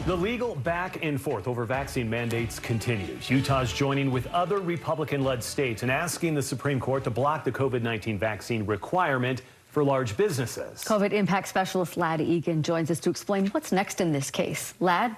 The legal back and forth over vaccine mandates continues. Utah's joining with other Republican-led states and asking the Supreme Court to block the COVID-19 vaccine requirement for large businesses. COVID impact specialist Lad Egan joins us to explain what's next in this case. Lad?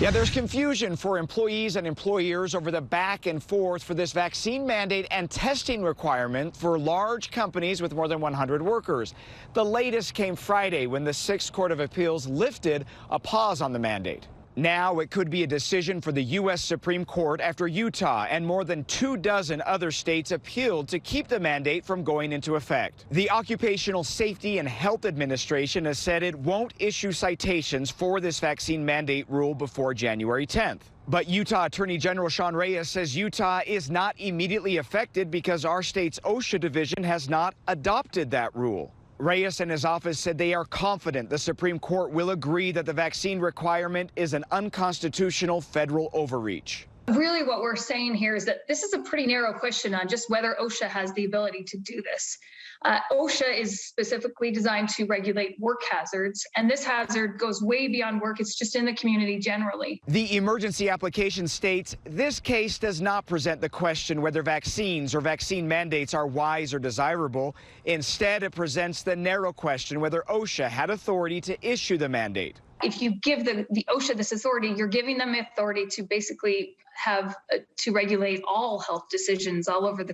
Yeah, there's confusion for employees and employers over the back and forth for this vaccine mandate and testing requirement for large companies with more than 100 workers. The latest came Friday when the 6th Court of Appeals lifted a pause on the mandate. Now it could be a decision for the U.S. Supreme Court after Utah and more than 24 other states appealed to keep the mandate from going into effect. The Occupational Safety and Health Administration has said it won't issue citations for this vaccine mandate rule before January 10th. But Utah Attorney General Sean Reyes says Utah is not immediately affected because our state's OSHA division has not adopted that rule. Reyes and his office said they are confident the Supreme Court will agree that the vaccine requirement is an unconstitutional federal overreach. Really what we're saying here is that this is a pretty narrow question on just whether OSHA has the ability to do this. OSHA is specifically designed to regulate work hazards, and this hazard goes way beyond work. It's just in the community generally. The emergency application states this case does not present the question whether vaccines or vaccine mandates are wise or desirable. Instead, it presents the narrow question whether OSHA had authority to issue the mandate. If you give the OSHA this authority, you're giving them authority to basically have to regulate all health decisions all over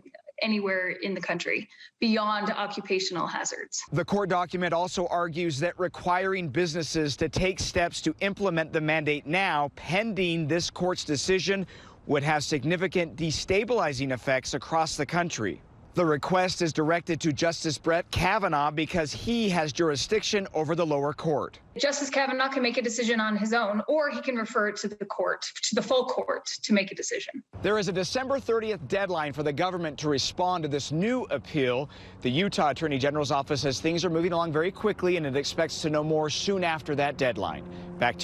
anywhere in the country beyond occupational hazards. The court document also argues that requiring businesses to take steps to implement the mandate now, pending this court's decision, would have significant destabilizing effects across the country. The request is directed to Justice Brett Kavanaugh because he has jurisdiction over the lower court. Justice Kavanaugh can make a decision on his own, or he can refer it to the court, to the full court, to make a decision. There is a December 30th deadline for the government to respond to this new appeal. The Utah Attorney General's office says things are moving along very quickly, and it expects to know more soon after that deadline. Back to you.